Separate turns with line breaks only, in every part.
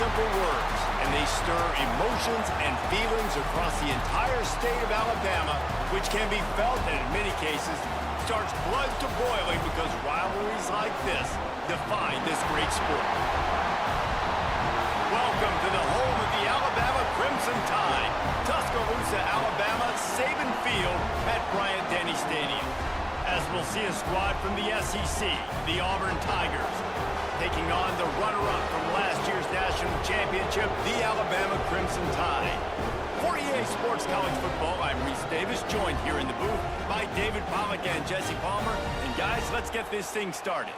simple words, and they stir emotions and feelings across the entire state of Alabama, which can be felt and in many cases starts blood to boiling because rivalries like this define this great sport. Welcome to the home of the Alabama Crimson Tide, Tuscaloosa, Alabama, Saban Field at Bryant-Denny Stadium. As we'll see a squad from the SEC, the Auburn Tigers, taking on the runner-up from last year's national championship, the Alabama Crimson Tide. For EA Sports College Football, I'm Reese Davis, joined here in the booth by David Pollack and Jesse Palmer. And guys, let's get this thing started.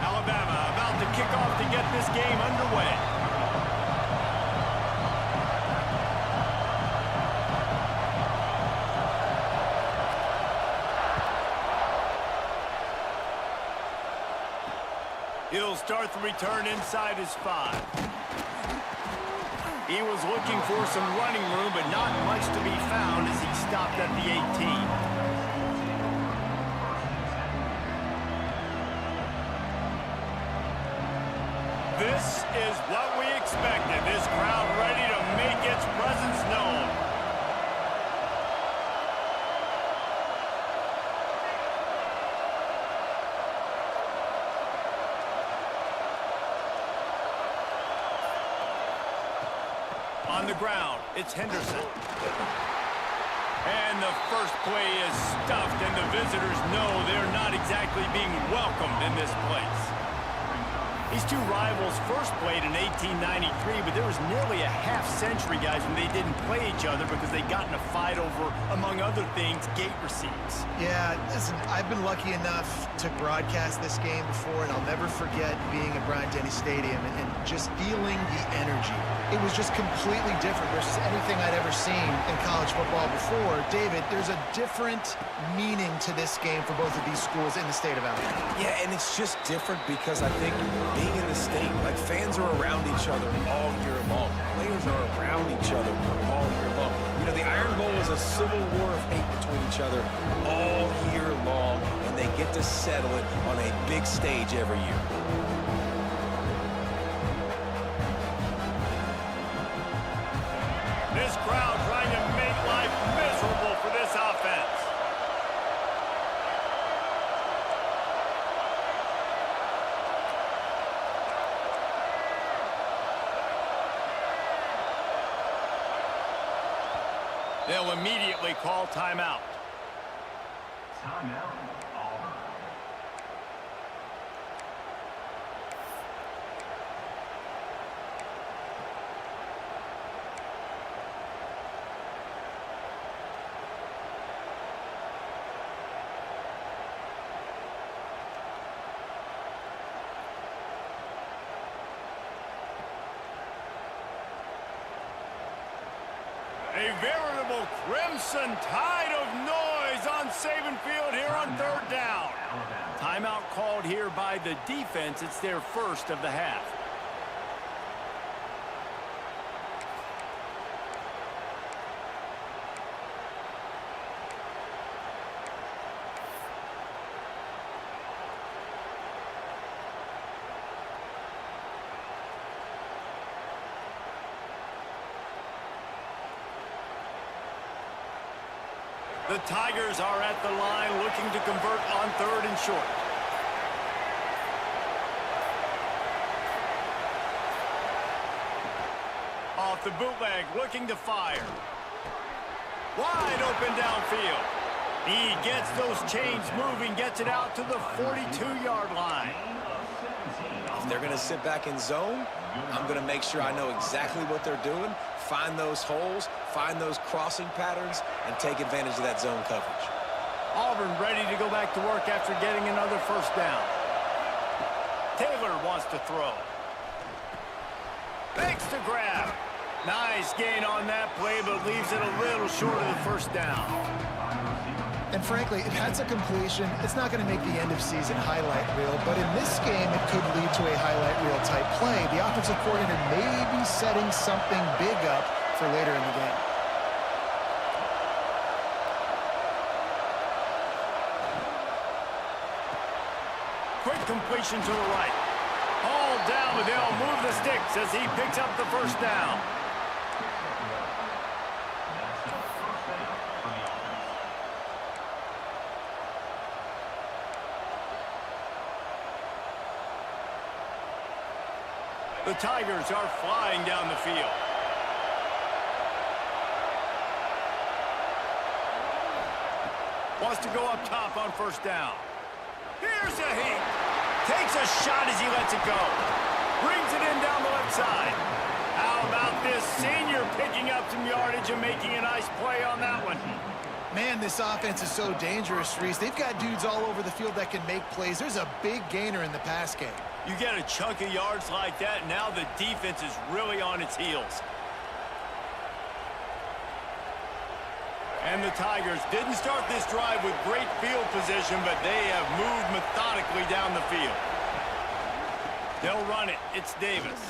Alabama about to kick off to get this game underway. He'll start the return inside his 5. He was looking for some running room, but not much to be found as he stopped at the 18. This is what we expected. This crowd ready to make its presence known. On the ground, it's Henderson. And the first play is stuffed, and the visitors know they're not exactly being welcomed in this place. These two rivals first played in 1893, but there was nearly a half-century, guys, when they didn't play each other because they got in a fight over, among other things, gate receipts.
Yeah, listen, I've been lucky enough to broadcast this game before, and I'll never forget being at Bryant-Denny Stadium and just feeling the energy. It was just completely different versus anything I'd ever seen in college football before. David, there's a different meaning to this game for both of these schools in the state of Alabama.
Yeah, and it's just different because I think being in the state, like, fans are around each other all year long. Players are around each other all year long. You know, the Iron Bowl is a civil war of hate between each other all year long, and they get to settle it on a big stage every year.
This crowd trying to make life miserable for this offense. They'll immediately call timeout.
Timeout, Auburn.
A veritable crimson tide of noise on Saban Field here on third down. Timeout called here by the defense. It's their first of the half. The Tigers are at the line looking to convert on third and short. Off the bootleg, looking to fire. Wide open downfield. He gets those chains moving, gets it out to the 42-yard line.
If they're going to sit back in zone, I'm going to make sure I know exactly what they're doing, find those holes, find those crossing patterns, and take advantage of that zone coverage.
Auburn ready to go back to work after getting another first down. Taylor wants to throw. Makes the grab. Nice gain on that play, but leaves it a little short of the first down.
And frankly, if that's a completion, it's not going to make the end-of-season highlight reel. But in this game, it could lead to a highlight reel type play. The offensive coordinator may be setting something big up for later in the game.
Quick completion to the right. All down, but they'll move the sticks as he picks up the first down. The Tigers are flying down the field. Wants to go up top on first down. Here's a heat. Takes a shot as he lets it go. Brings it in down the left side. How about this senior picking up some yardage and making a nice play on that one?
Man, this offense is so dangerous, Reese. They've got dudes all over the field that can make plays. There's a big gainer in the pass game.
You get a chunk of yards like that, now the defense is really on its heels. And the Tigers didn't start this drive with great field position, but they have moved methodically down the field. They'll run it. It's Davis.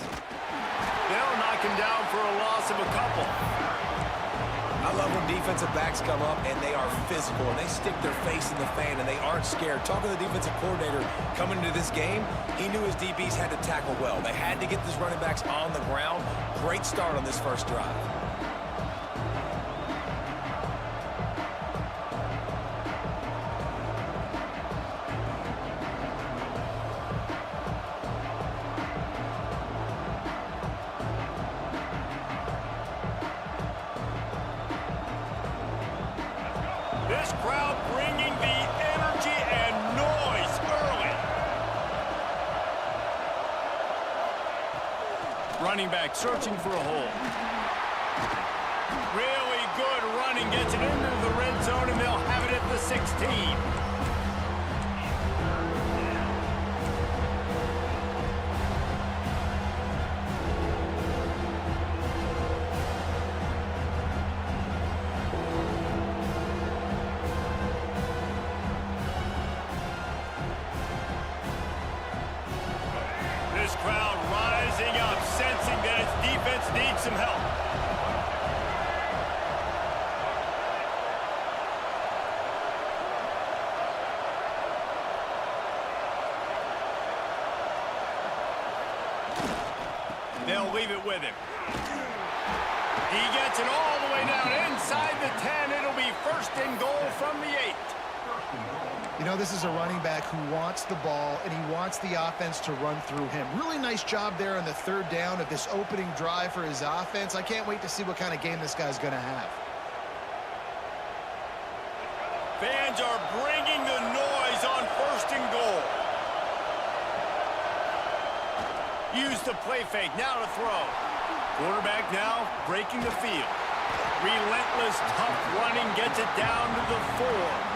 They'll knock him down for a loss of a couple.
I love when defensive backs come up and they are physical and they stick their face in the fan and they aren't scared. Talking to the defensive coordinator coming into this game, he knew his DBs had to tackle well. They had to get these running backs on the ground. Great start on this first drive.
This crowd bringing the energy and noise early. Running back searching for a hole. Really good running, gets it into the red zone, and they'll have it at the 16. This crowd rising up, sensing that its defense needs some help. They'll leave it with him. He gets it all the way down inside the 10. It'll be first and goal from the 8.
You know, this is a running back who wants the ball, and he wants the offense to run through him. Really nice job there on the third down of this opening drive for his offense. I can't wait to see what kind of game this guy's going to have.
Fans are bringing the noise on first and goal. Use the play fake, now to throw. Quarterback now breaking the field. Relentless, tough running, gets it down to the 4.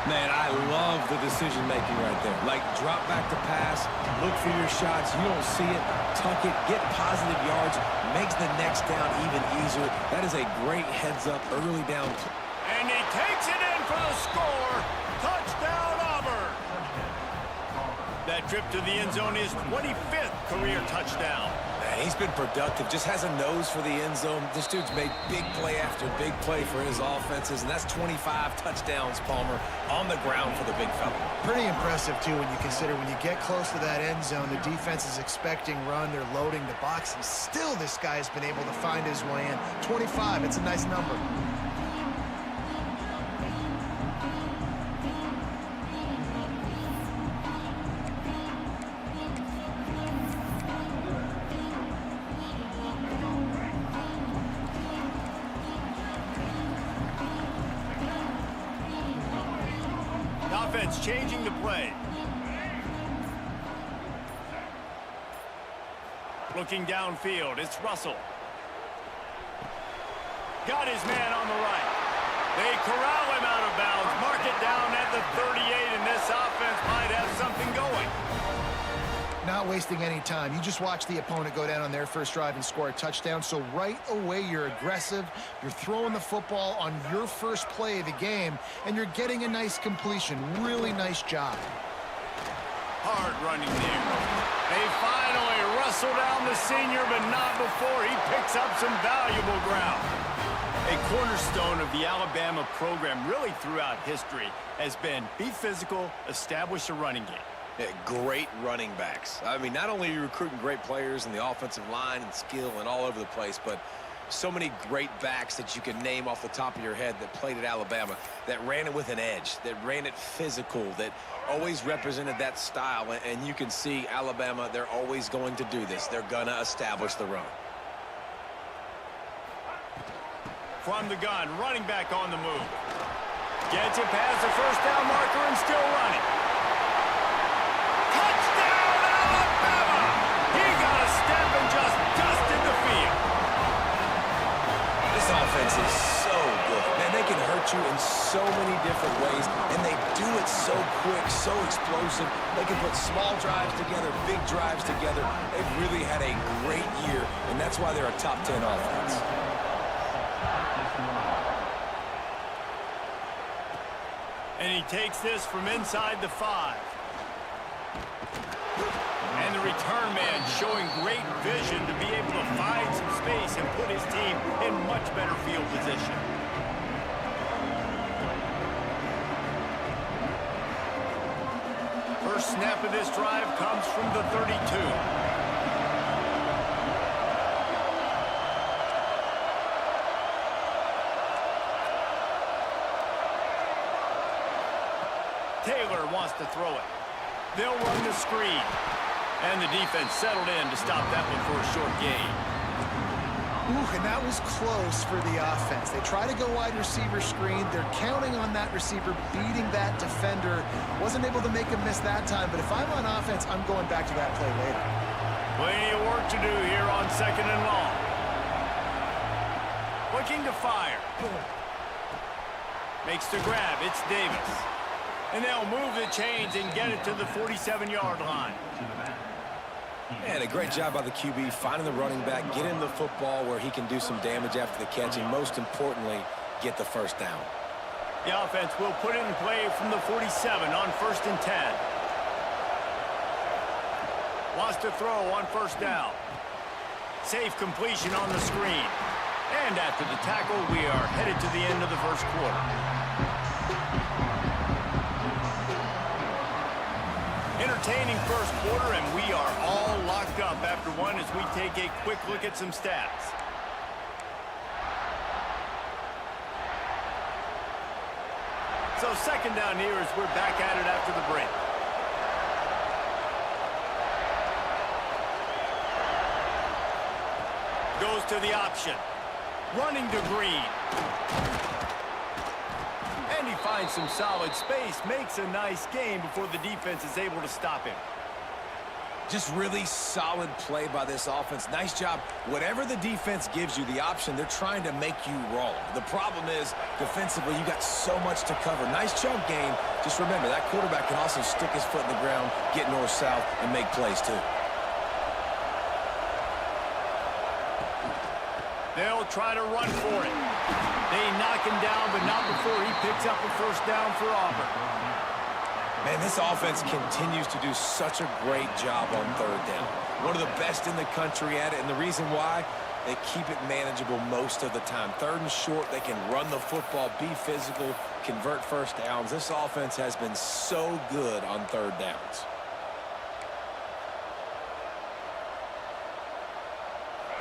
Man, I love the decision-making right there. Like, drop back to pass, look for your shots. You don't see it, tuck it, get positive yards, makes the next down even easier. That is a great heads-up early down.
And he takes it in for the score. Touchdown, Auburn. That trip to the end zone is 25th career touchdown.
Man, he's been productive, just has a nose for the end zone. This dude's made big play after big play for his offenses, and that's 25 touchdowns, Palmer, on the ground for the big fella.
Pretty impressive, too, when you consider when you get close to that end zone, the defense is expecting run, they're loading the box, and still this guy has been able to find his way in. 25, it's a nice number.
Offense changing the play. Looking downfield, it's Russell. Got his man on the right. They corral him out of bounds. Mark it down at the 38, and this offense might have something going.
Not not wasting any time. You just watch the opponent go down on their first drive and score a touchdown. So right away, you're aggressive. You're throwing the football on your first play of the game, and you're getting a nice completion. Really nice job.
Hard running there. They finally wrestle down the senior, but not before he picks up some valuable ground. A cornerstone of the Alabama program really throughout history has been be physical, establish a running game.
Yeah, great running backs. I mean, not only are you recruiting great players in the offensive line and skill and all over the place, but so many great backs that you can name off the top of your head that played at Alabama, that ran it with an edge, that ran it physical, that always represented that style. And you can see Alabama, they're always going to do this. They're going to establish the run.
From the gun, running back on the move. Gets it past the first down marker and still running. Touchdown, Alabama! He got a step and just dusted the field.
This offense is so good. Man, they can hurt you in so many different ways, and they do it so quick, so explosive. They can put small drives together, big drives together. They've really had a great year, and that's why they're a top 10 offense.
And he takes this from inside the 5. And the return man showing great vision to be able to find some space and put his team in much better field position. First snap of this drive comes from the 32. Taylor wants to throw it. They'll run the screen. And the defense settled in to stop that one for a short gain.
Ooh, and that was close for the offense. They try to go wide receiver screen. They're counting on that receiver beating that defender. Wasn't able to make a miss that time, but if I'm on offense, I'm going back to that play later.
Plenty of work to do here on 2nd and long. Looking to fire. Makes the grab. It's Davis. And they'll move the chains and get it to the 47-yard line.
And a great job by the QB, finding the running back, getting the football where he can do some damage after the catch, and most importantly, get the first down.
The offense will put it in play from the 47 on 1st and 10. Wants to throw on first down. Safe completion on the screen. And after the tackle, we are headed to the end of the first quarter. Entertaining first quarter, and we are all locked up after one as we take a quick look at some stats. So 2nd down here as we're back at it after the break. Goes to the option. Running to Green. And he finds some solid space, makes a nice gain before the defense is able to stop him.
Just really solid play by this offense. Nice job. Whatever the defense gives you, the option, they're trying to make you roll. The problem is, defensively, you got so much to cover. Nice chunk gain. Just remember, that quarterback can also stick his foot in the ground, get north-south, and make plays too.
They'll try to run for it. They knock him down, but not before he picks up a first down for Auburn.
Man, this offense continues to do such a great job on 3rd down. One of the best in the country at it, and the reason why, they keep it manageable most of the time. 3rd and short, they can run the football, be physical, convert first downs. This offense has been so good on 3rd downs.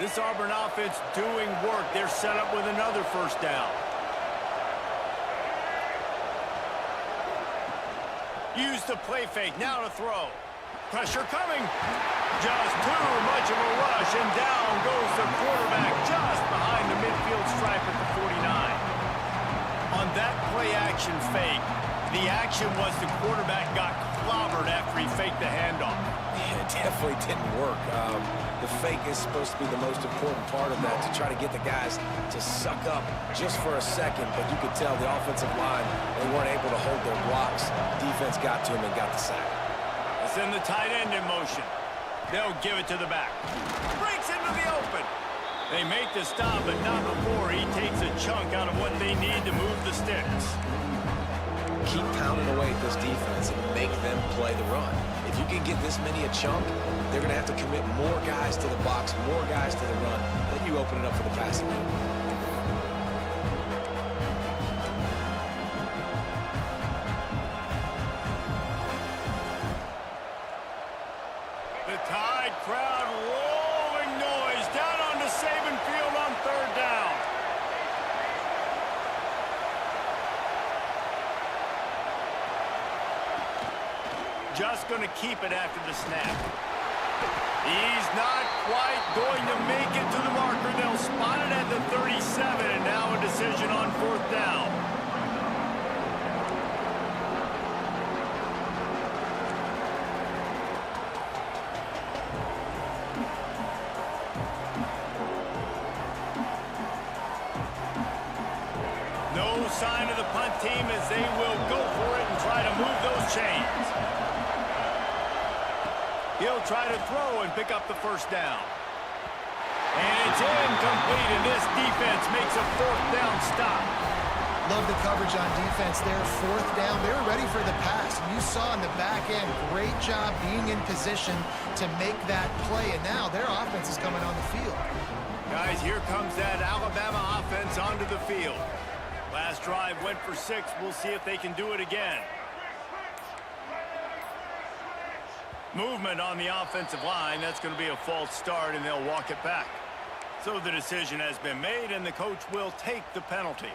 This Auburn offense doing work. They're set up with another first down. Use the play fake. Now to throw. Pressure coming. Just too much of a rush, and down goes the quarterback just behind the midfield stripe at the 49. On that play-action fake, the action was the quarterback got clobbered after he faked the handoff.
Yeah, it definitely didn't work. The fake is supposed to be the most important part of that, to try to get the guys to suck up just for a second, but you could tell the offensive line, they weren't able to hold their blocks. Defense got to him and got the sack.
Send the tight end in motion. They'll give it to the back. Breaks into the open. They make the stop, but not before he takes a chunk out of what they need to move the sticks.
Keep pounding away at this defense and make them play the run. If you can get this many a chunk, they're going to have to commit more guys to the box, more guys to the run. Then you open it up for the passing game.
The Tide crowd rolling noise down onto Saban Field on 3rd down. Just going to keep it after the snap. He's not quite going to make it to the marker. They'll spot it at the 37, and now a decision on 4th down. No sign of the punt team as they will go for it and try to move those chains. He'll try to throw and pick up the 1st down. And it's incomplete, and this defense makes a 4th down stop.
Love the coverage on defense there. 4th down. They were ready for the pass. And you saw in the back end, great job being in position to make that play. And now their offense is coming on the field.
Guys, here comes that Alabama offense onto the field. Last drive went for 6. We'll see if they can do it again. Movement on the offensive line. That's going to be a false start, and they'll walk it back. So the decision has been made, and the coach will take the penalty.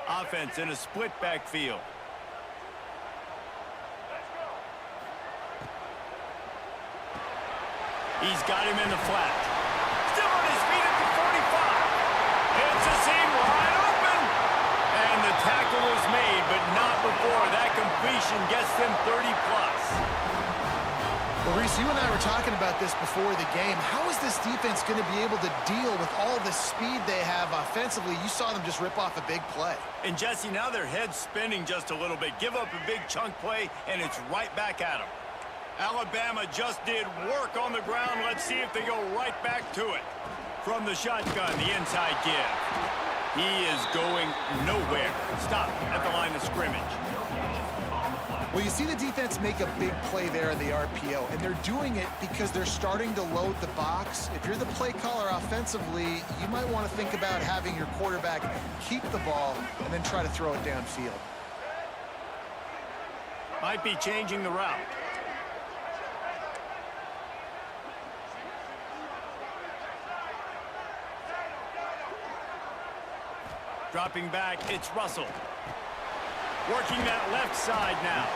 Offense in a split backfield. He's got him in the flat. Still on his feet at the 45. It's a seam wide open. And the tackle is made, but not before that completion gets them 30-plus.
Well, Reese, you and I were talking about this before the game. How is this defense going to be able to deal with all the speed they have offensively? You saw them just rip off a big play.
And, Jesse, now their head's spinning just a little bit. Give up a big chunk play, and it's right back at them. Alabama just did work on the ground. Let's see if they go right back to it. From the shotgun, the inside give. He is going nowhere. Stop at the line of scrimmage.
Well, you see the defense make a big play there in the RPO, and they're doing it because they're starting to load the box. If you're the play caller offensively, you might want to think about having your quarterback keep the ball and then try to throw it downfield.
Might be changing the route. Dropping back, it's Russell. Working that left side now.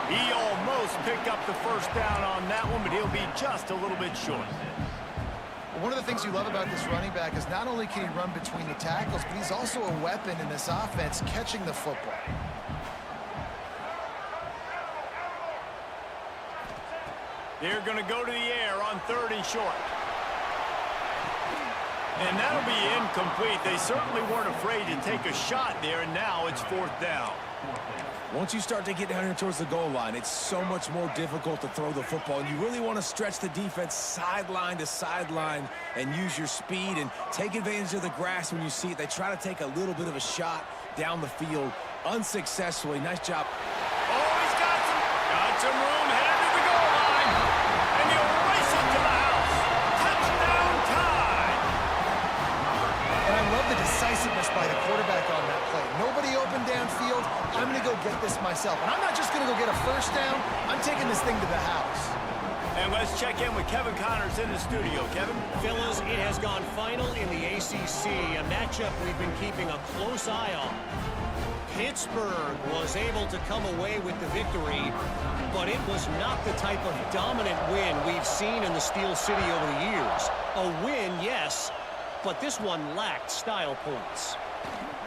He almost picked up the 1st down on that one, but he'll be just a little bit short.
One of the things you love about this running back is not only can he run between the tackles, but he's also a weapon in this offense catching the football.
They're going to go to the air on 3rd and short. And that'll be incomplete. They certainly weren't afraid to take a shot there, and now it's 4th down.
Once you start to get down here towards the goal line, it's so much more difficult to throw the football. And you really want to stretch the defense sideline to sideline and use your speed and take advantage of the grass when you see it. They try to take a little bit of a shot down the field unsuccessfully. Nice job.
Oh, he's got some room headed to the goal line. And he'll race it to the house. Touchdown time.
And I love the decisiveness by the quarterback on that play. Nobody open downfield. I'm going to go get this myself. And I'm not just going to go get a 1st down. I'm taking this thing to the house.
And let's check in with Kevin Connors in the studio. Kevin?
Fellas, it has gone final in the ACC, a matchup we've been keeping a close eye on. Pittsburgh was able to come away with the victory, but it was not the type of dominant win we've seen in the Steel City over the years. A win, yes, but this one lacked style points.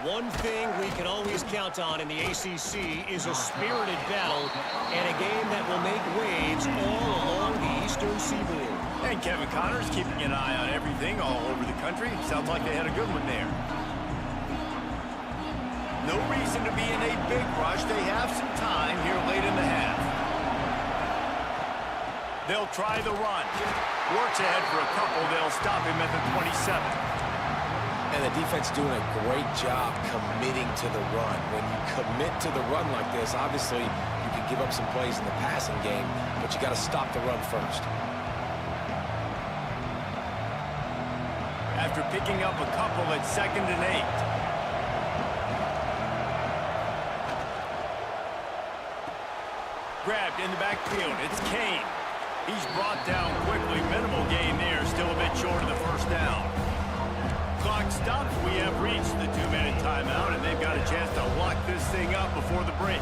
One thing we can always count on in the ACC is a spirited battle and a game that will make waves all along the Eastern Seaboard.
And Kevin Connors keeping an eye on everything all over the country. Sounds like they had a good one there. No reason to be in a big rush. They have some time here late in the half. They'll try the run. Works ahead for a couple. They'll stop him at the 27.
And the defense doing a great job committing to the run. When you commit to the run like this, obviously you can give up some plays in the passing game, but you got to stop the run first.
After picking up a couple at 2nd and 8. Grabbed in the backfield. It's Kane. He's brought down quickly. Minimal gain there. Still a bit short of the first down. Clock stops. We have reached the 2-minute timeout, and they've got a chance to lock this thing up before the break.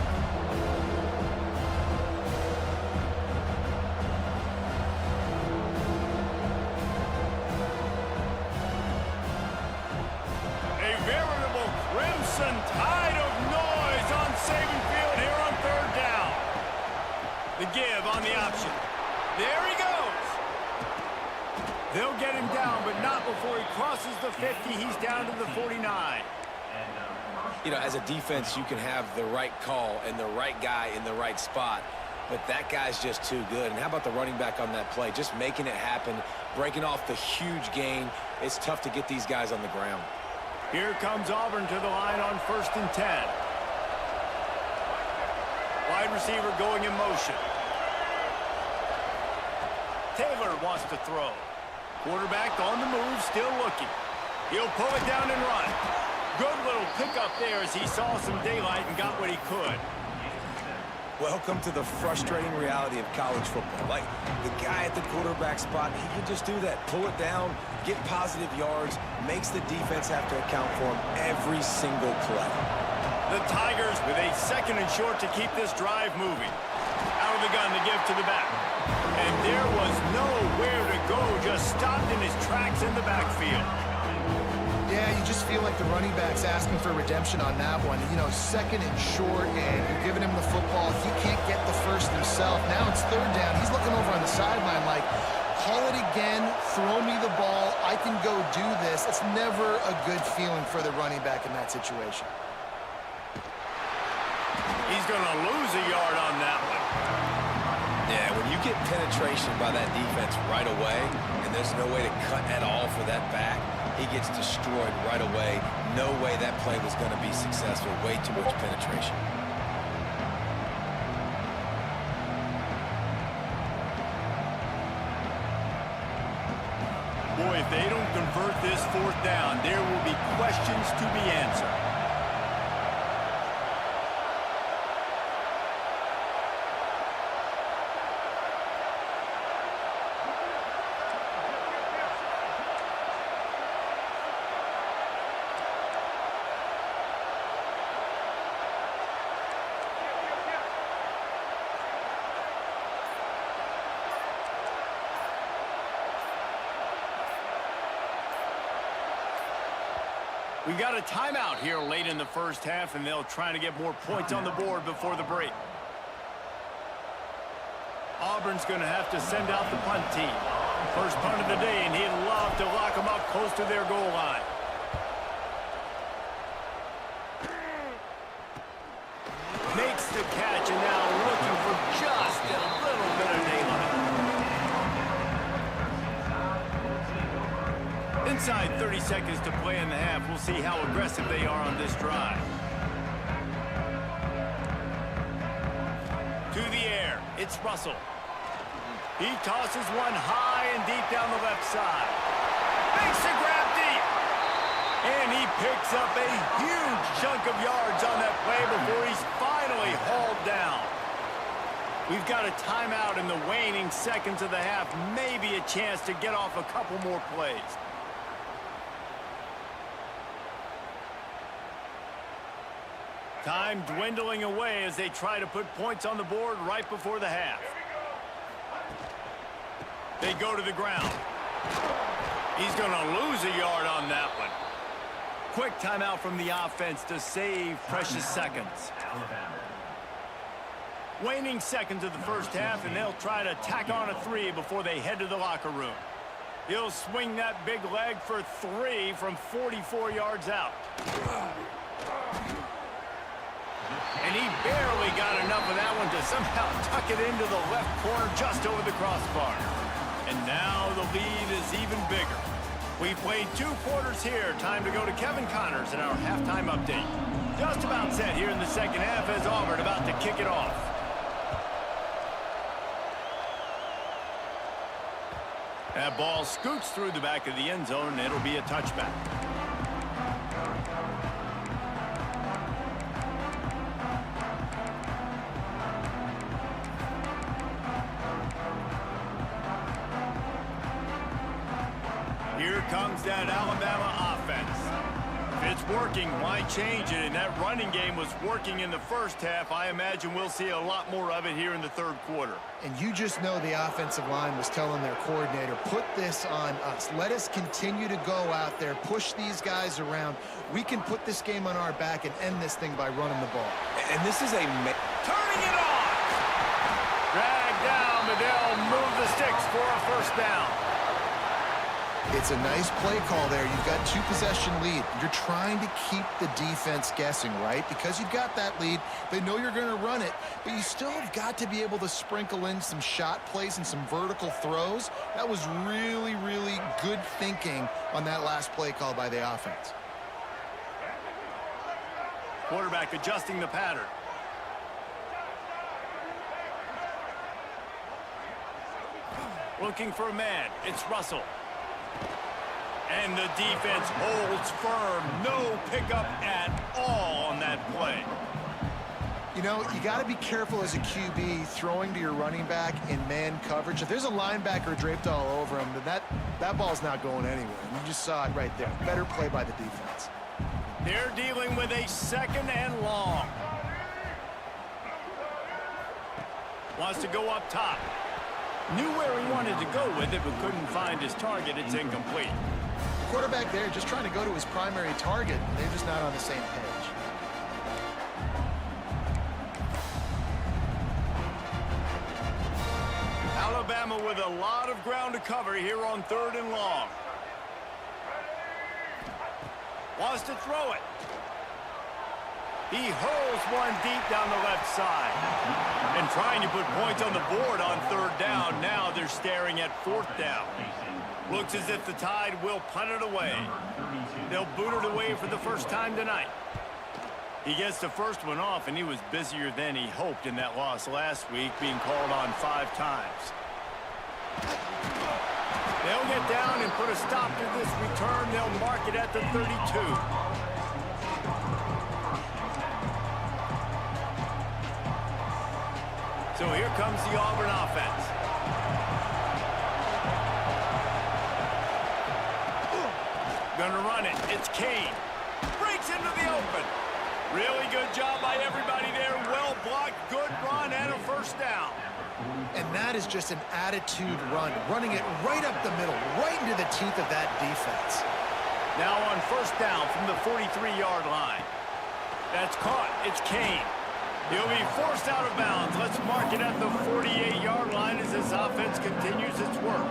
A veritable crimson tide of noise on Saban Field here on 3rd down. The give on the option. There he goes. They'll get him down, but not before he crosses the 50. He's down to the 49.
You know, as a defense, you can have the right call and the right guy in the right spot, but that guy's just too good. And how about the running back on that play? Just making it happen, breaking off the huge gain. It's tough to get these guys on the ground.
Here comes Auburn to the line on 1st and 10. Wide receiver going in motion. Taylor wants to throw. Quarterback on the move, still looking. He'll pull it down and run. Good little pickup there as he saw some daylight and got what he could.
Welcome to the frustrating reality of college football. Like, the guy at the quarterback spot, he can just do that. Pull it down, get positive yards, makes the defense have to account for him every single play.
The Tigers with a 2nd and short to keep this drive moving. Out of the gun to give to the back. And there was nowhere to go, just stopped in his tracks in the backfield.
Yeah, you just feel like the running back's asking for redemption on that one. You know, 2nd and short, and you're giving him the football. He can't get the first himself. Now it's 3rd down. He's looking over on the sideline like, call it again, throw me the ball, I can go do this. It's never a good feeling for the running back in that situation.
He's going to lose a yard on that one.
Yeah, when you get penetration by that defense right away, and there's no way to cut at all for that back, he gets destroyed right away. No way that play was going to be successful. Way too much penetration.
Boy, if they don't convert this 4th down, there will be questions to be answered. We got a timeout here late in the first half, and they'll try to get more points on the board before the break. Auburn's going to have to send out the punt team. First punt of the day, and he'd love to lock them up close to their goal line. Makes the catch, and now looking for just a little bit of daylight. Inside 30 seconds to play in the half. We'll see how aggressive they are on this drive. To the air, it's Russell. He tosses one high and deep down the left side. Makes the grab deep. And he picks up a huge chunk of yards on that play before he's finally hauled down. We've got a timeout in the waning seconds of the half. Maybe a chance to get off a couple more plays. Time dwindling away as they try to put points on the board right before the half. They go to the ground. He's going to lose a yard on that one. Quick timeout from the offense to save precious seconds. Waning seconds of the first half, and they'll try to tack on a 3 before they head to the locker room. He'll swing that big leg for 3 from 44 yards out. And he barely got enough of that one to somehow tuck it into the left corner just over the crossbar. And now the lead is even bigger. We've played 2 quarters here. Time to go to Kevin Connors in our halftime update. Just about set here in the second half as Auburn about to kick it off. That ball scoots through the back of the end zone, and it'll be a touchback. Here comes that Alabama offense. If it's working, why change it? And that running game was working in the first half. I imagine we'll see a lot more of it here in the third quarter.
And you just know the offensive line was telling their coordinator, put this on us. Let us continue to go out there, push these guys around. We can put this game on our back and end this thing by running the ball.
And this is a...
Turning it on! Drag down, but they'll move the sticks for a first down.
It's a nice play call there. You've got 2-possession lead. You're trying to keep the defense guessing, right? Because you've got that lead, they know you're going to run it, but you still have got to be able to sprinkle in some shot plays and some vertical throws. That was really, really good thinking on that last play call by the offense.
Quarterback adjusting the pattern. Looking for a man. It's Russell. And the defense holds firm. No pickup at all on that play.
You know, you got to be careful as a QB throwing to your running back in man coverage. If there's a linebacker draped all over him, then that ball's not going anywhere. You just saw it right there. Better play by the defense.
They're dealing with a second and long. Wants to go up top. Knew where he wanted to go with it, but couldn't find his target. It's incomplete.
Quarterback there just trying to go to his primary target. They're just not on the same page.
Alabama with a lot of ground to cover here on 3rd and long. Wants to throw it. He hurls one deep down the left side. And trying to put points on the board on 3rd down. Now they're staring at 4th down. Looks as if the Tide will punt it away. They'll boot it away for the first time tonight. He gets the first one off, and he was busier than he hoped in that loss last week, being called on 5 times. They'll get down and put a stop to this return. They'll mark it at the 32. So here comes the Auburn offense. Gonna run it. It's Kane. Breaks into the open. Really good job by everybody there. Well blocked, good run, and a first down.
And that is just an attitude run. Running it right up the middle, right into the teeth of that defense.
Now on first down from the 43-yard line. That's caught. It's Kane. He'll be forced out of bounds. Let's mark it at the 48-yard line as this offense continues its work.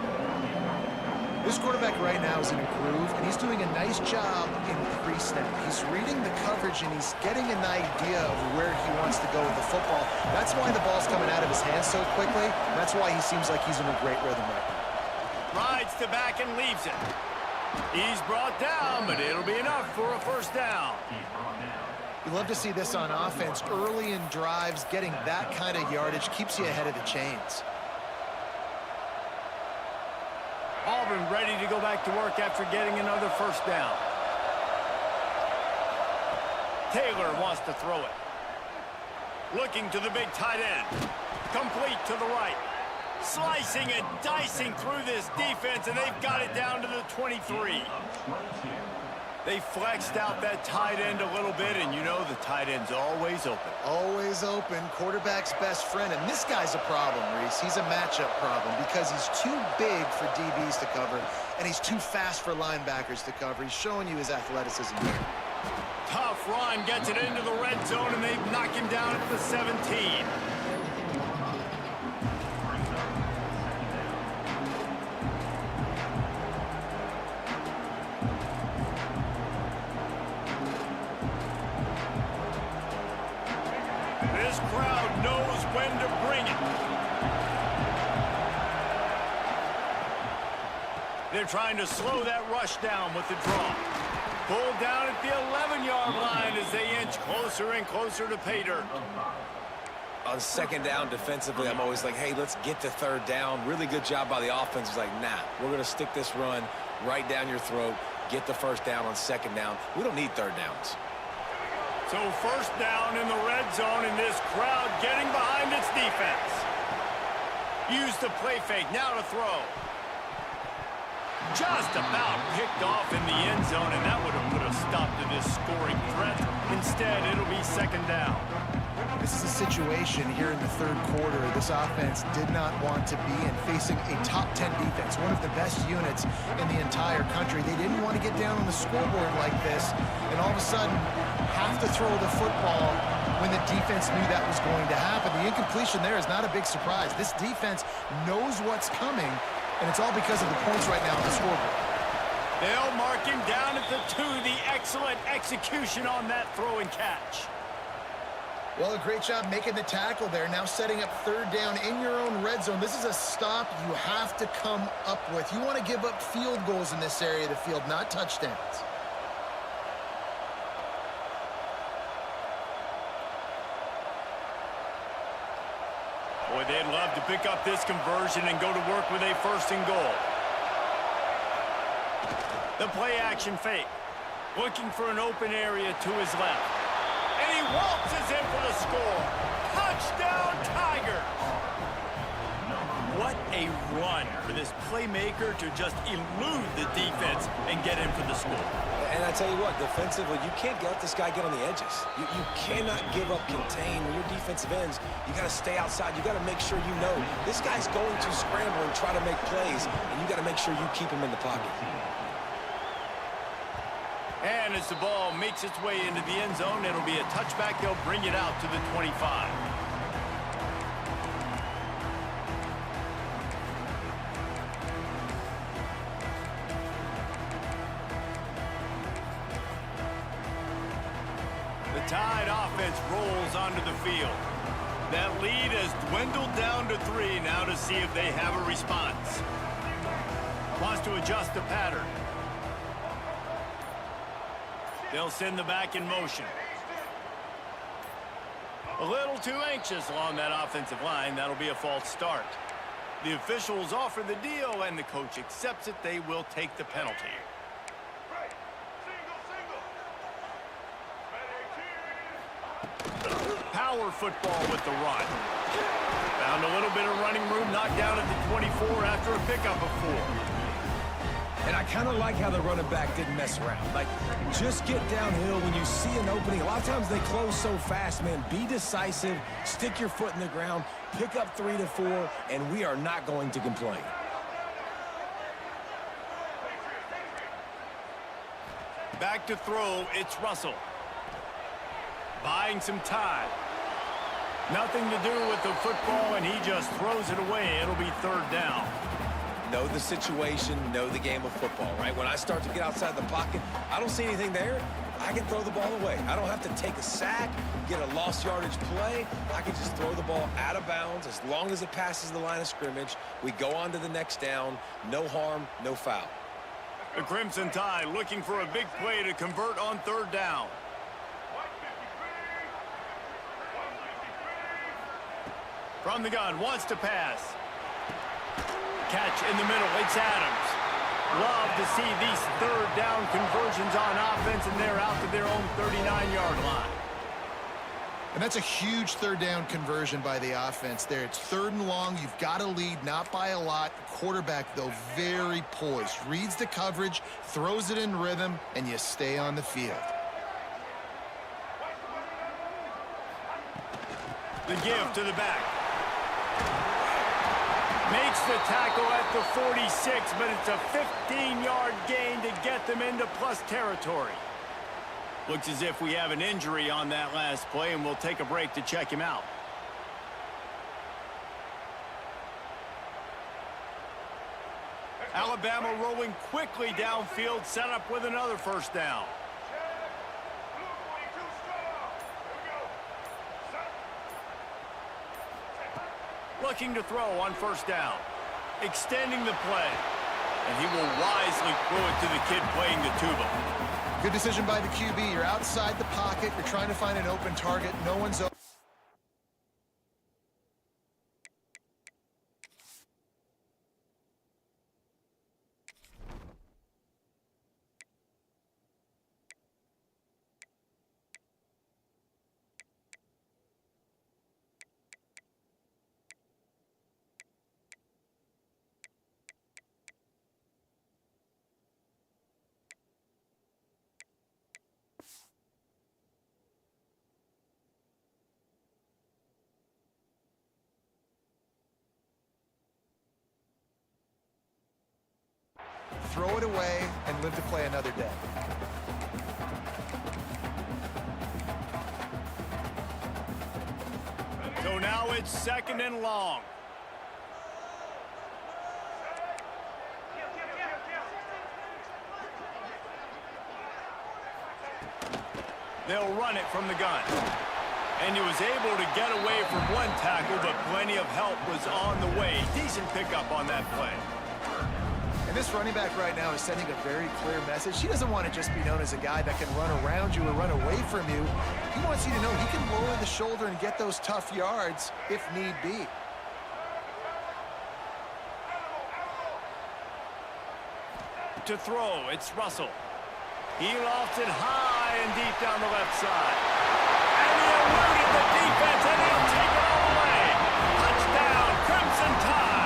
This quarterback right now is in a groove, and he's doing a nice job in pre-snap. He's reading the coverage, and he's getting an idea of where he wants to go with the football. That's why the ball's coming out of his hands so quickly. That's why he seems like he's in a great rhythm right now.
Rides the back and leaves it. He's brought down, but it'll be enough for a first down.
You love to see this on offense. Early in drives, getting that kind of yardage keeps you ahead of the chains.
Auburn ready to go back to work after getting another first down. Taylor wants to throw it. Looking to the big tight end. Complete to the right. Slicing and dicing through this defense, and they've got it down to the 23. They flexed out that tight end a little bit, and you know the tight end's always open.
Always open. Quarterback's best friend. And this guy's a problem, Reese. He's a matchup problem because he's too big for DBs to cover, and he's too fast for linebackers to cover. He's showing you his athleticism here.
Tough run, gets it into the red zone, and they knock him down at the 17. This crowd knows when to They're trying to slow that rush down with the draw. Pulled down at the 11-yard line as they inch closer and closer to pay dirt.
On second down defensively, I'm always like, hey, let's get to third down. Really good job by the offense. It's like, nah, we're going to stick this run right down your throat, get the first down on second down. We don't need third downs.
So first down in the red zone, and this crowd getting behind its defense. Use the play fake, now to throw. Just about picked off in the end zone, and that would have put a stop to this scoring threat. Instead, it'll be second down.
This is a situation here in the third quarter this offense did not want to be in, facing a top 10 defense, one of the best units in the entire country. They didn't want to get down on the scoreboard like this and all of a sudden have to throw the football when the defense knew that was going to happen. The incompletion there is not a big surprise. This defense knows what's coming, and it's all because of the points right now on the scoreboard.
They'll mark him down at the 2. The excellent execution on that throw and catch.
Well, a great job making the tackle there. Now setting up third down in your own red zone. This is a stop you have to come up with. You want to give up field goals in this area of the field, not touchdowns.
Boy, they'd love to pick up this conversion and go to work with a first and goal. The play action fake. Looking for an open area to his left. And he waltzes in for the score. Touchdown, Tigers! What a run for this playmaker to just elude the defense and get in for the score.
And I tell you what, defensively, you can't let this guy get on the edges. You cannot give up contain. When you're defensive ends, you got to stay outside. You got to make sure you know this guy's going to scramble and try to make plays, and you got to make sure you keep him in the pocket.
And as the ball makes its way into the end zone, it'll be a touchback. They'll bring it out to the 25. The Tide offense rolls onto the field. That lead has dwindled down to 3 now to see if they have a response. Wants to adjust the pattern. They'll send the back in motion. A little too anxious along that offensive line. That'll be a false start. The officials offer the deal, and the coach accepts it. They will take the penalty. Power football with the run. Found a little bit of running room, knocked down at the 24 after a pickup of 4.
And I kind of like how the running back didn't mess around. Like, just get downhill when you see an opening. A lot of times they close so fast, man. Be decisive, stick your foot in the ground, pick up 3 to 4, and we are not going to complain.
Back to throw, it's Russell. Buying some time. Nothing to do with the football, and he just throws it away. It'll be third down.
Know the situation, know the game of football, right? When I start to get outside the pocket, I don't see anything there, I can throw the ball away. I don't have to take a sack, get a lost yardage play. I can just throw the ball out of bounds as long as it passes the line of scrimmage. We go on to the next down. No harm, no foul.
The Crimson Tide looking for a big play to convert on third down. From the gun, wants to pass. Catch in the middle, it's Adams. Love to see these third down conversions on offense, and they're out to their own 39-yard line.
And that's a huge third down conversion by the offense there. It's third and long. You've got to lead, not by a lot. Quarterback, though, very poised. Reads the coverage, throws it in rhythm, and you stay on the field.
The give to the back. Makes the tackle at the 46, but it's a 15-yard gain to get them into plus territory. Looks as if we have an injury on that last play, and we'll take a break to check him out. Alabama rolling quickly downfield, set up with another first down. Looking to throw on first down. Extending the play. And he will wisely throw it to the kid playing the tuba.
Good decision by the QB. You're outside the pocket. You're trying to find an open target. No one's open. Throw it away and live to play another day.
So now it's 2nd and long. They'll run it from the gun. And he was able to get away from one tackle, but plenty of help was on the way. Decent pickup on that play.
And this running back right now is sending a very clear message. He doesn't want to just be known as a guy that can run around you or run away from you. He wants you to know he can lower the shoulder and get those tough yards if need be.
To throw, it's Russell. He lofts it high and deep down the left side. And he eluded the defense, and he'll take it all the way. Touchdown, Crimson Tide.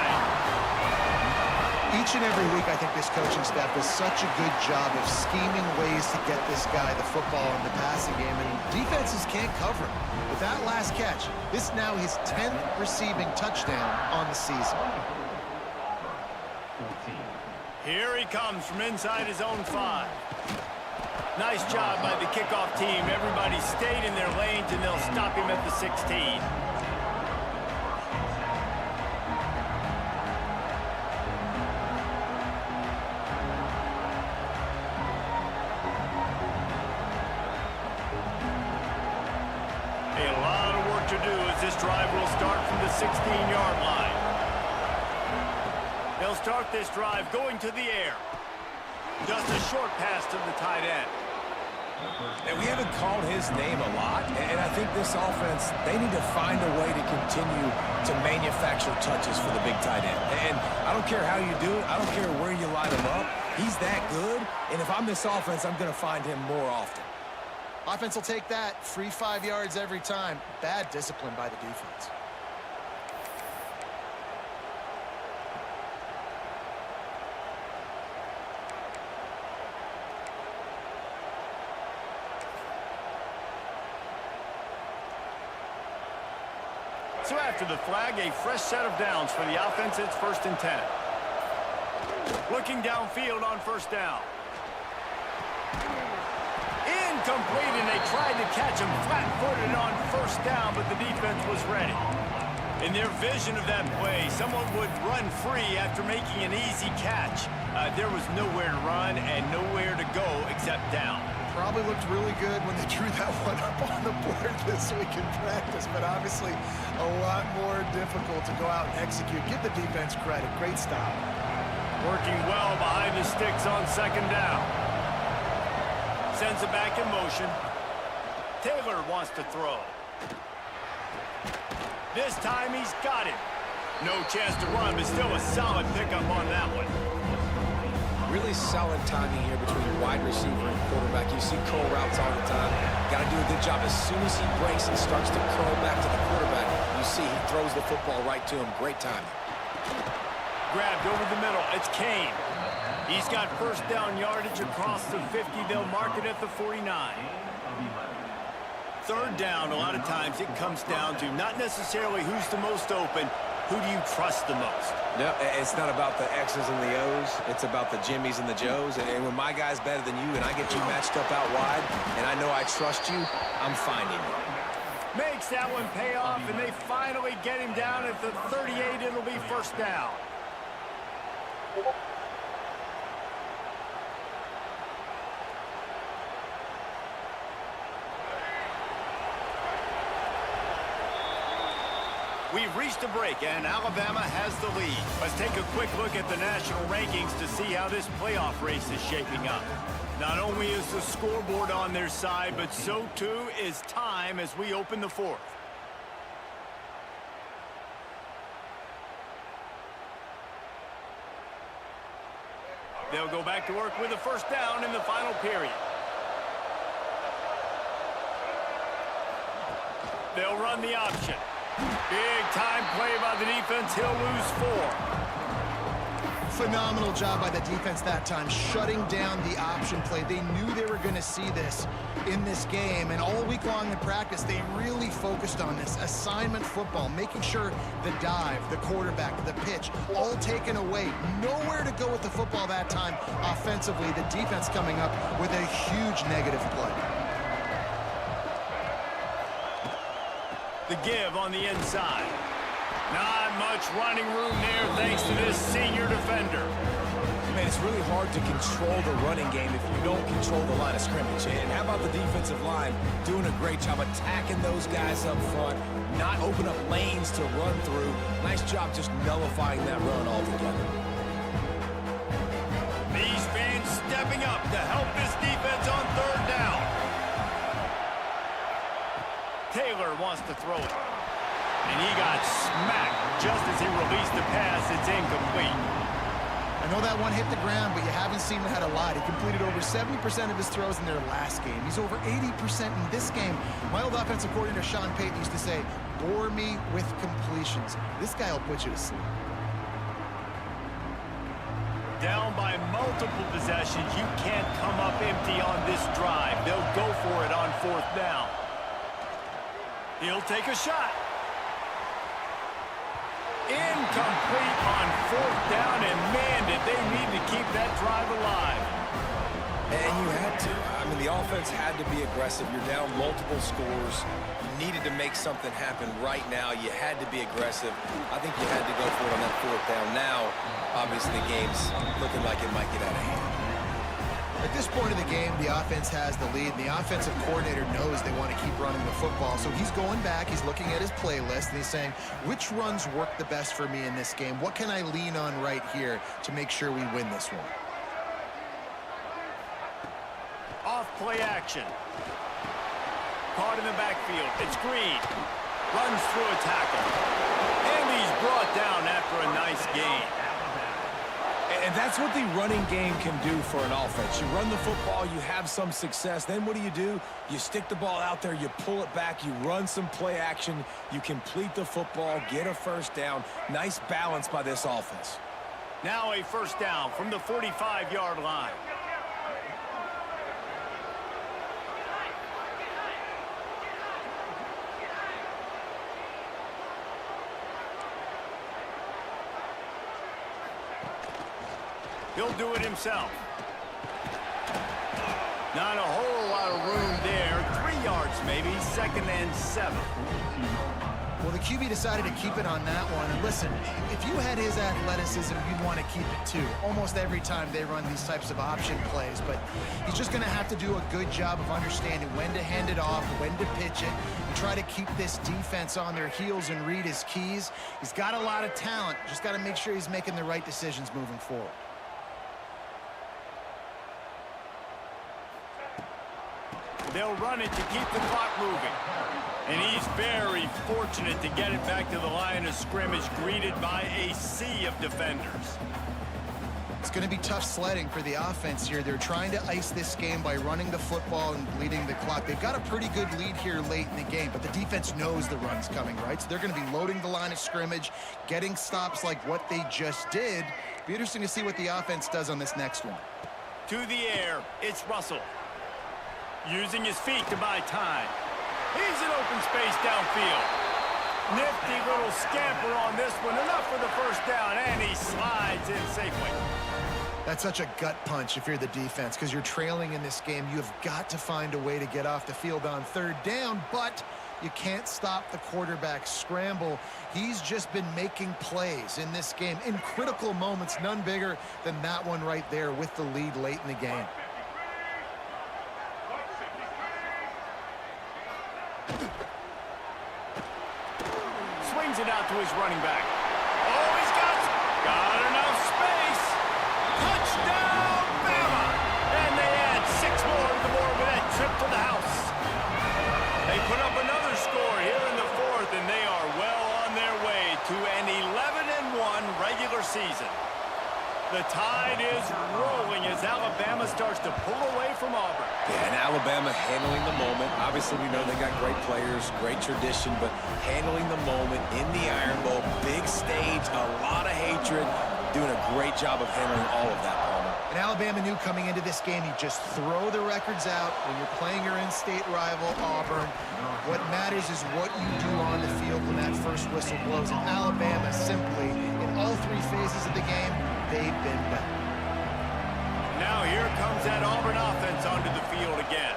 Each and every week, I think this coaching staff does such a good job of scheming ways to get this guy the football in the passing game, and defenses can't cover him. With that last catch, this now his 10th receiving touchdown on the season.
Here he comes from inside his own 5. Nice job by the kickoff team. Everybody stayed in their lanes, and they'll stop him at the 16. To do as this drive will start from the 16-yard line. They'll start this drive going to the air. Just a short pass to the tight end.
And we haven't called his name a lot, and I think this offense, they need to find a way to continue to manufacture touches for the big tight end. And I don't care how you do it. I don't care where you line him up. He's that good, and if I'm this offense, I'm going to find him more often.
Offense will take that. Free 5 yards every time. Bad discipline by the defense.
So after the flag, a fresh set of downs for the offense. It's 1st and 10. Looking downfield on 1st down. Incomplete, and they tried to catch him flat-footed on 1st down, but the defense was ready. In their vision of that play, someone would run free after making an easy catch. There was nowhere to run and nowhere to go except down.
Probably looked really good when they drew that one up on the board this week in practice, but obviously a lot more difficult to go out and execute. Give the defense credit. Great stop.
Working well behind the sticks on 2nd down. Sends it back in motion. Taylor wants to throw. This time he's got it. No chance to run, but still a solid pickup on that one.
Really solid timing here between wide receiver and quarterback. You see curl routes all the time. Got to do a good job. As soon as he breaks and starts to curl back to the quarterback, you see he throws the football right to him. Great timing.
Grabbed over the middle. It's Kane. He's got 1st down yardage across the 50. They'll mark it at the 49. 3rd down, a lot of times it comes down to not necessarily who's the most open, who do you trust the most?
No, it's not about the X's and the O's. It's about the Jimmys and the Joes. And when my guy's better than you and I get you matched up out wide and I know I trust you, I'm finding you.
Makes that one pay off, and they finally get him down at the 38. It'll be 1st down. We've reached a break, and Alabama has the lead. Let's take a quick look at the national rankings to see how this playoff race is shaping up. Not only is the scoreboard on their side, but so too is time as we open the fourth. They'll go back to work with a first down in the final period. They'll run the option. Big time play by the defense. He'll lose 4.
Phenomenal job by the defense that time, shutting down the option play. They knew they were going to see this in this game, and all week long in practice, they really focused on this assignment football, making sure the dive, the quarterback, the pitch, all taken away. Nowhere to go with the football that time offensively. The defense coming up with a huge negative play.
The give on the inside. Not much running room there thanks to this senior defender.
Man, it's really hard to control the running game if you don't control the line of scrimmage. And how about the defensive line doing a great job attacking those guys up front, not open up lanes to run through. Nice job just nullifying that run altogether.
These fans stepping up to help this defense on third down. Taylor wants to throw it. And he got smacked just as he released the pass. It's incomplete.
I know that one hit the ground, but you haven't seen him had a lot. He completed over 70% of his throws in their last game. He's over 80% in this game. My old offensive coordinator, Sean Payton, used to say, bore me with completions. This guy will put you to sleep.
Down by multiple possessions. You can't come up empty on this drive. They'll go for it on fourth down. He'll take a shot. Incomplete on fourth down, and man, did they need to keep that drive alive.
And you had to. I mean, the offense had to be aggressive. You're down multiple scores. You needed to make something happen right now. You had to be aggressive. I think you had to go for it on that fourth down. Now, obviously, the game's looking like it might get out of hand.
At this point of the game, the offense has the lead, and the offensive coordinator knows they want to keep running the football. So he's going back, he's looking at his playlist, and he's saying, which runs work the best for me in this game? What can I lean on right here to make sure we win this one?
Off play action. Caught in the backfield. It's Green. Runs through a tackle. And he's brought down after a nice gain.
And that's what the running game can do for an offense. You run the football, you have some success. Then what do? You stick the ball out there, you pull it back, you run some play action, you complete the football, get a first down. Nice balance by this offense.
Now a first down from the 45-yard line. He'll do it himself. Not a whole lot of room there. 3 yards maybe, 2nd and 7.
Well, the QB decided to keep it on that one. And listen, if you had his athleticism, you'd want to keep it too. Almost every time they run these types of option plays. But he's just going to have to do a good job of understanding when to hand it off, when to pitch it, and try to keep this defense on their heels and read his keys. He's got a lot of talent. Just got to make sure he's making the right decisions moving forward.
They'll run it to keep the clock moving. And he's very fortunate to get it back to the line of scrimmage, greeted by a sea of defenders.
It's going to be tough sledding for the offense here. They're trying to ice this game by running the football and bleeding the clock. They've got a pretty good lead here late in the game, but the defense knows the run's coming, right? So they're going to be loading the line of scrimmage, getting stops like what they just did. Be interesting to see what the offense does on this next one.
To the air, it's Russell. Using his feet to buy time. He's in open space downfield. Nifty little scamper on this one. Enough for the first down, and he slides in safely.
That's such a gut punch if you're the defense, because you're trailing in this game. You have got to find a way to get off the field on third down, but you can't stop the quarterback scramble. He's just been making plays in this game in critical moments, none bigger than that one right there with the lead late in the game.
Swings it out out to his running back. Oh, he's got enough space. Touchdown, Bama! And they add 6 more to the board with that trip to the house. They put up another score here in the 4th, and they are well on their way to an 11-1 regular season. The tide is rolling as Alabama starts to pull away from Auburn.
Yeah, and Alabama handling the moment. Obviously, we know they got great players, great tradition, but handling the moment in the Iron Bowl, big stage, a lot of hatred, doing a great job of handling all of that, Palmer.
And Alabama knew coming into this game, you just throw the records out when you're playing your in-state rival, Auburn. What matters is what you do on the field when that first whistle blows. And Alabama simply, in all 3 phases of the game, they've been better.
Now here comes that Auburn offense onto the field again.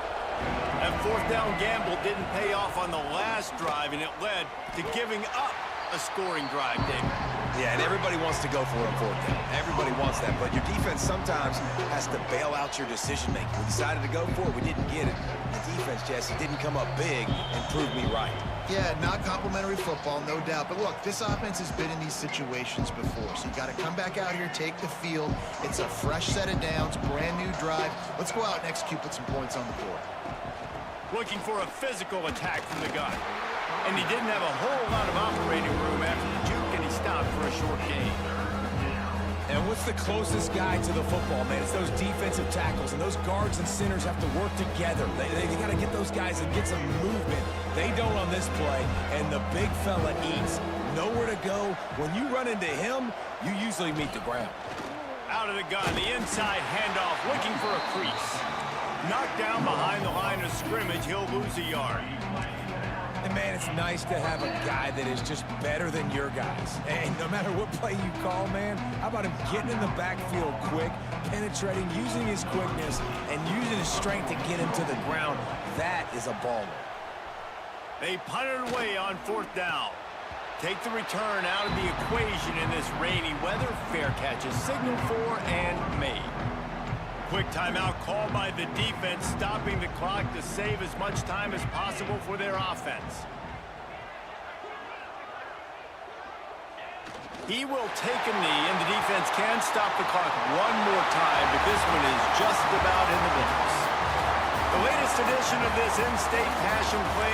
That 4th down gamble didn't pay off on the last drive, and it led to giving up a scoring drive, David.
Yeah, and everybody wants to go for it on 4th down. Everybody wants that, but your defense sometimes has to bail out your decision-making. We decided to go for it. We didn't get it. The defense, Jesse, didn't come up big and prove me right.
Yeah, not complimentary football, no doubt. But look, this offense has been in these situations before, so you got to come back out here, take the field. It's a fresh set of downs, brand new drive. Let's go out and execute, put some points on the board.
Looking for a physical attack from the gun. And he didn't have a whole lot of operating room after the juke, and he stopped for a short gain.
And what's the closest guy to the football, man? It's those defensive tackles, and those guards and centers have to work together. They got to get those guys and get some movement. They don't on this play, and the big fella eats. Nowhere to go. When you run into him, you usually meet the ground.
Out of the gun, the inside handoff, looking for a crease. Knocked down behind the line of scrimmage, he'll lose a yard.
And, man, it's nice to have a guy that is just better than your guys. And no matter what play you call, man, how about him getting in the backfield quick, penetrating, using his quickness, and using his strength to get him to the ground? That is a baller.
They punted away on 4th down. Take the return out of the equation in this rainy weather. Fair catch is signaled for and made. Quick timeout called by the defense, stopping the clock to save as much time as possible for their offense. He will take a knee, and the defense can stop the clock one more time, but this one is just about in the books. The latest edition of this in-state passion play